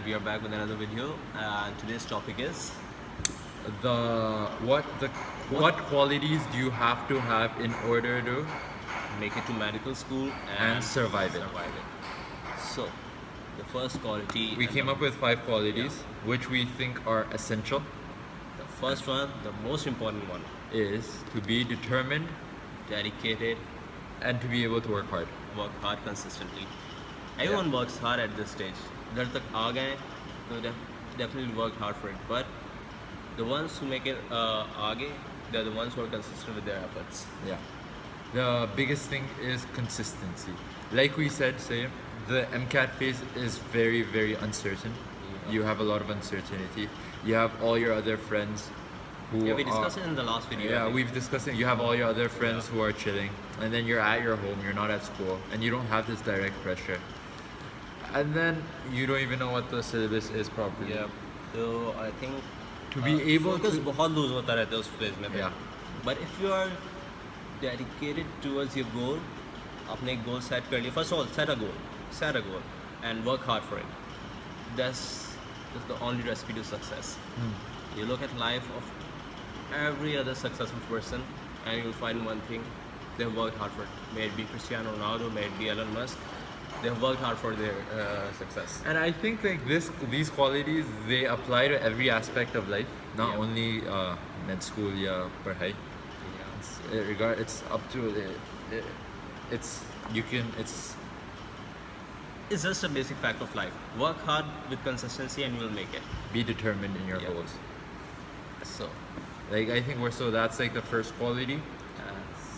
and we are back with another video. And today's topic is What qualities do you have to have in order to make it to medical school and survive it? So, the first quality. We came up with 5 qualities which we think are essential. The first one, the most important one, Is to be determined dedicated, and to be able to work hard. work hard consistently. Everyone works hard at this stage. जब तक आ गए तो definitely work hard for it. But the ones who make it आगे, they're the ones who are consistent with their efforts. Yeah. The biggest thing is consistency. Like we said, the MCAT phase is very, very uncertain. Yeah. You have a lot of uncertainty. You have all your other friends who Yeah, we discussed it in the last video. I Yeah, think. we've discussed it. You have all your other friends who are chilling, and then you're at your home, you're not at school, and you don't have this direct pressure. And then you don't even know what the syllabus is properly. Yeah. So I think To be able focus to. बहुत lose होता रहता है उस phase में. Yeah. But if you are dedicated towards your goal, अपने एक goal set कर लिया. First of all, set a goal, and work hard for it. That's the only recipe to success. You look at life of every other successful person, and you'll find one thing: they've worked hard for it. May it be Cristiano Ronaldo, may it be Elon Musk. They've worked hard for their success. And I think like these qualities, they apply to every aspect of life, not Yeah. only med school, padhai. It's up to It's just a basic fact of life. Work hard with consistency, and you'll make it. be determined in your Yeah. goals. So, Like I think that's like the first quality.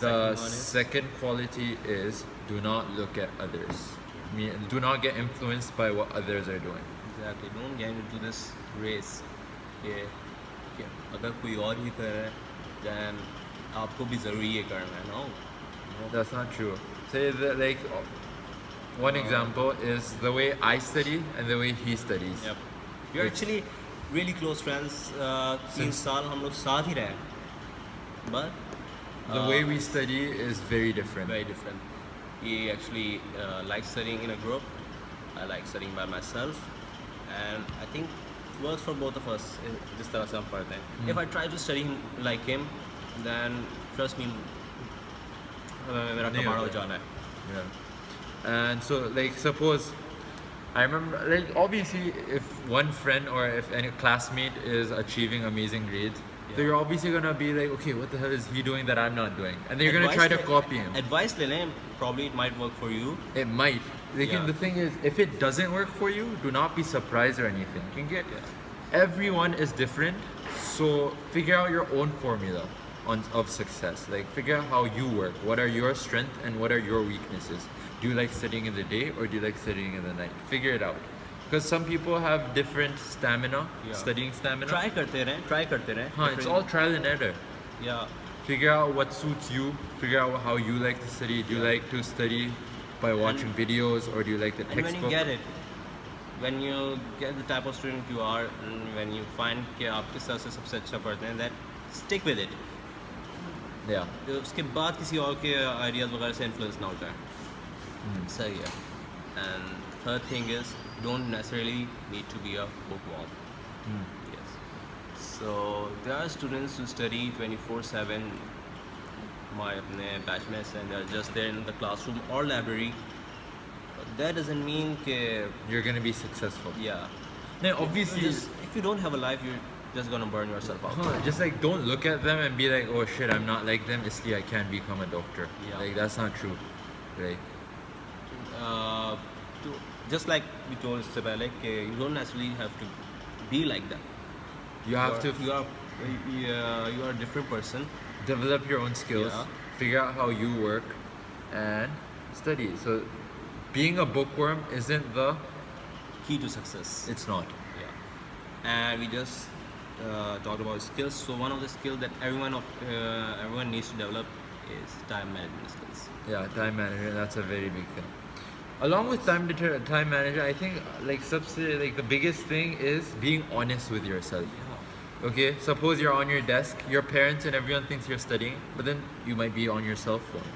The second one is second quality is do not look at others. Do not get influenced by what others are doing. exactly, don't get into this race. कि अगर कोई और ही कर रहा है, then आपको भी ज़रूरी ये करना है. No. That's not true. Say that like one example is the way I study and the way he studies. Yep. We're actually really close friends. 3 साल हम लोग साथ ही रहे. But The way we study is very different. very different. He actually likes studying in a group. I like studying by myself, and I think it works for both of us. जिस तरह से हम पढ़ते हैं. If I try to study like him, then trust me, मेरा नहीं कबाड़ा हो होता. जाना है. Yeah. And so like suppose I remember like obviously if one friend or if any classmate is achieving amazing grades, so you're obviously gonna be like, okay, what the hell is he doing that I'm not doing? And then you're gonna try to copy him. Advice ले लें, probably it might work for you. It might. Like Yeah. the thing is, if it doesn't work for you, do not be surprised or anything. You can get everyone is different, so figure out your own formula of success. Like figure out how you work. What are your strengths and what are your weaknesses? Do you like studying in the day or do you like studying in the night? Figure it out. Because some people have different stamina, Yeah. studying stamina. Try करते रहें. Huh, it's all trial and error. Yeah. Figure out what suits you. Figure out how you like to study. Do you like to study by watching videos or do you like the And when textbook? you get it, when you get the type of student you are, and when you find कि आप किस तरह से सबसे अच्छा पढ़ते हैं, then stick with it. Yeah. उसके बाद किसी और के ideas वगैरह से influence ना हो जाए. सही है. And third thing is, don't necessarily need to be a bookworm. Yes. So there are students who study 24/7. My अपने batchmates, and they're just there in the classroom or library. But that doesn't mean कि You're gonna be successful. yeah. No, obviously. If you don't have a life, you're just gonna burn yourself out. Just like don't look at them and be like, oh shit, I'm not like them. Isliye I can't become a doctor. Yeah. Like that's not true. Like Just like we told इससे पहले कि you don't necessarily have to be like them. you have to You are a different person. develop your own skills, Yeah. figure out how you work, and study. So being a bookworm isn't the. Key to success. It's not. Yeah. And we just talked about skills. So one of the skills that everyone needs to develop is time management skills. Yeah, time management. That's a very big thing. Along with time management, I think like the biggest thing is being honest with yourself. Yeah. Okay, suppose you're on your desk, your parents and everyone thinks you're studying, but then you might be on your cell phone,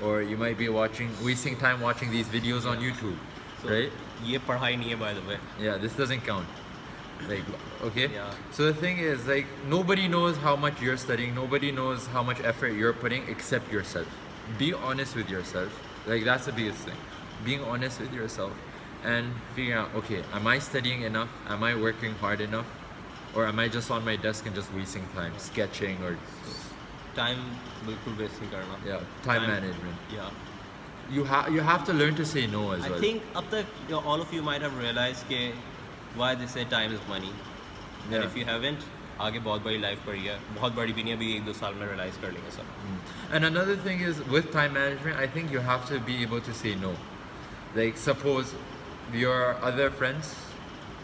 or you might be wasting time watching these videos on YouTube, So right? ये पढ़ाई नहीं है by the way. Yeah, this doesn't count. Like, okay? Yeah. So the thing is, like, nobody knows how much you're studying, nobody knows how much effort you're putting except yourself. Be honest with yourself. Like, that's the biggest thing. Being honest with yourself and figuring out, okay, am I studying enough? Am I working hard enough? Or am I just on my desk and just wasting time, sketching or, Time बिल्कुल waste नहीं करना. yeah, time management. Yeah. You have to learn to say no as I well. think अब तक all of you might have realized कि why they say time is money. And Yeah. if you haven't, आगे बहुत बड़ी life पड़ी है, बहुत बड़ी भी नहीं, अभी 1-2 साल में realize कर लेंगे सब. And another thing is with time management, I think you have to be able to say no. Like, suppose your other friends,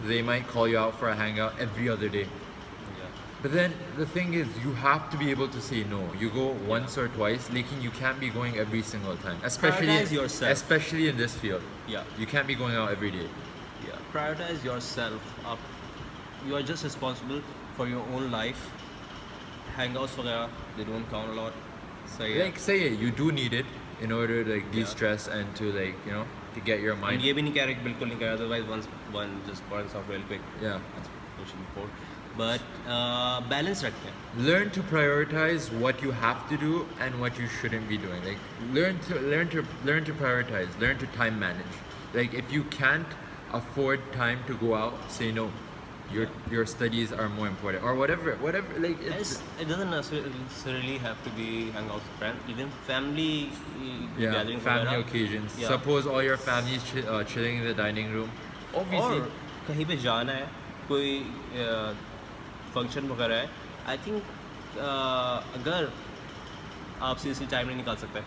they might call you out for a hangout every other day. Yeah. But then the thing is, you have to be able to say no. You go once or twice, like you can't be going every single time. Prioritize yourself. Especially in this field. Yeah. You can't be going out every day. Yeah. Prioritize yourself. You are just responsible for your own life. Hangouts वगैरह, they don't count a lot. So yeah. Like, say it, you do need it in order to like de-stress and to like, you know, to get your And mind. ये भी नहीं कह रहे कि बिल्कुल नहीं कह रहे, otherwise one just burns off real quick. Yeah. That's pushing forward. But balance रखते हैं. Learn to prioritize what you have to do and what you shouldn't be doing. Like, learn to prioritize. Learn to time manage. Like, if you can't afford time to go out, say no. Your studies are more important, or whatever. Like, It doesn't necessarily have to be hangouts with friends. Even family yeah, gatherings. family वगैरह. occasions. Yeah. Suppose all your family is chilling in the dining room. Obviously, और कहीं पे जाना है, कोई function वगैरह है, I think अगर आप सीरियसली टाइम नहीं निकाल सकते,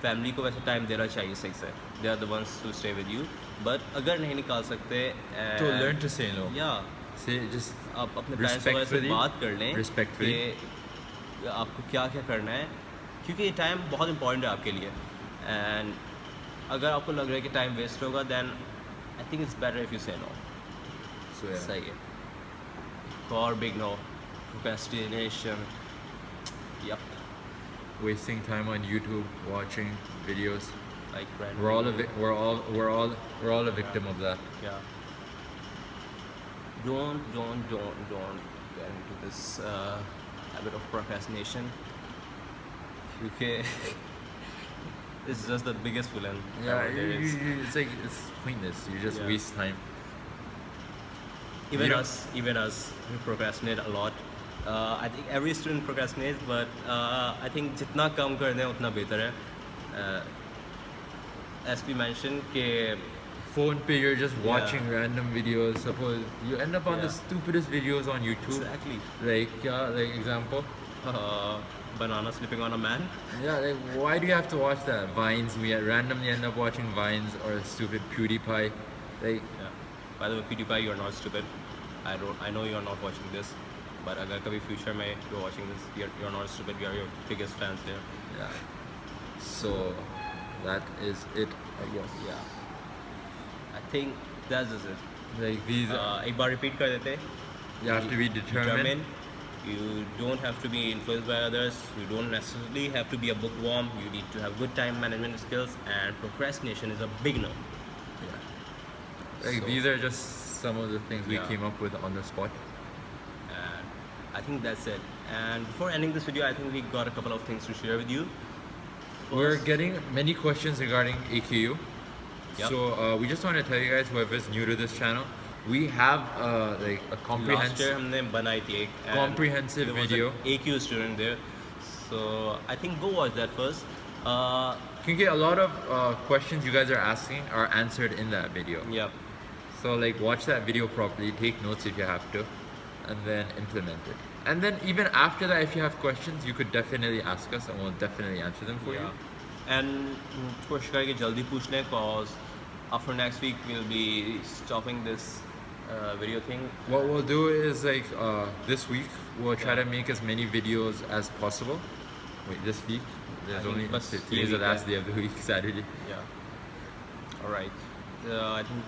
फैमिली को वैसे टाइम देना चाहिए सही से. They are the ones to stay with you. But अगर नहीं निकाल सकते, to learn to say no. या Say just आप अपने पेरेंट्स वगैरह से respectfully, बात कर लें respectfully. कि आपको क्या क्या करना है, क्योंकि ये टाइम बहुत इंपॉर्टेंट है आपके लिए. एंड अगर आपको लग रहा है कि टाइम वेस्ट होगा, then I think it's better if you say no. So yeah. सही है. और big no. Procrastination. Yep. Wasting time on YouTube, watching videos. Like random. We're all a victim of that. Yeah. Don't get into this habit of procrastination. Okay. It's just the biggest villain. Yeah, there is. it's like it's pointless. You just Yeah. waste time. Even You us, we procrastinate a lot. I think every student procrastinates, but I think जितना कम कर दें उतना बेहतर है. As we mentioned कि Phone pay, you're just watching random videos. Suppose you end up on the Yeah. stupidest videos on YouTube. exactly Like example. banana slipping on a man. Yeah, like why do you have to watch that? Vines. We randomly end up watching Vines or stupid PewDiePie. Like, Yeah. By the way, PewDiePie, you're not stupid. I know you're not watching this, but अगर कभी future में you're watching this, you're not stupid. We are your biggest fans there. yeah. So that is it, I guess. Yeah. I think that's just it. Like these, एक बार repeat कर देते. you have to be determined. You don't have to be influenced by others. You don't necessarily have to be a bookworm. You need to have good time management skills, and procrastination is a big no. Yeah. Like So- these are just some of the things we Yeah. came up with on the spot. And I think that's it. And before ending this video, I think we got a couple of things to share with you. We're First- getting many questions regarding AQU. Yep. So we just want to tell you guys, whoever is new to this channel, we have like a Last year comprehensive. हमने बनाई थी एक and Comprehensive there was video. an AQ student there, so I think go watch that first. Can get a lot of questions you guys are asking are answered in that video. Yeah, So like watch that video properly, take notes if you have to, and then implement it. And then even after that, if you have questions, you could definitely ask us, and we'll definitely answer them for yeah. you. And कोशिश करेंगे जल्दी पूछ लें, cause after next week we'll be stopping this video thing. What we'll do is like this week we'll try Yeah. to make as many videos as possible. Wait, this week? There's think only bas today's ye the week last hai. day of the week, Saturday. Yeah. All right. I think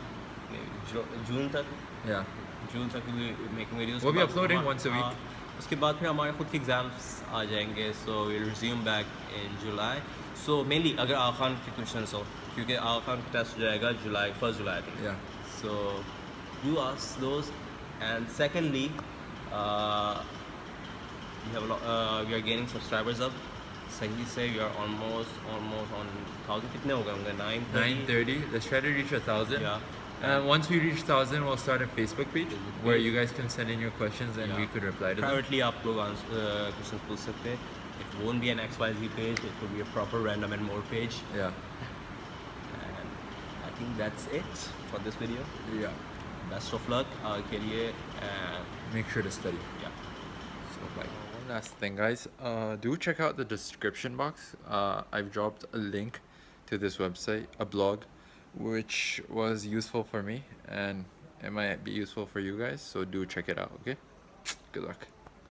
maybe June तक Yeah. we'll be making videos. We'll be उसके बाद uploading हमा- once a week. हाँ, उसके बाद फिर हमारे खुद के एग्जाम्स आ जाएंगे, so we'll resume back in July. So mainly अगर आगा खान के questions हो क्योंकि आगा खान का test हो जाएगा first July I think. Yeah. So you ask those, and secondly, we are gaining subscribers up. सही से we are almost on 1,000. कितने हो गए होंगे? 930. Let's try to reach 1,000. Yeah. And once we reach 1,000, we'll start a Facebook page where you guys can send in your questions and Yeah. we could reply to them. Privately आप लोग questions पूछ सकते हैं. It won't be an XYZ page. It will be a proper random and more page. Yeah. And I think that's it for this video. Yeah. Best of luck के लिए. Make sure to study. Yeah. So, bye. One last thing, guys. Do check out the description box. I've dropped a link to this website, a blog, which was useful for me and it might be useful for you guys. So do check it out, okay? Good luck.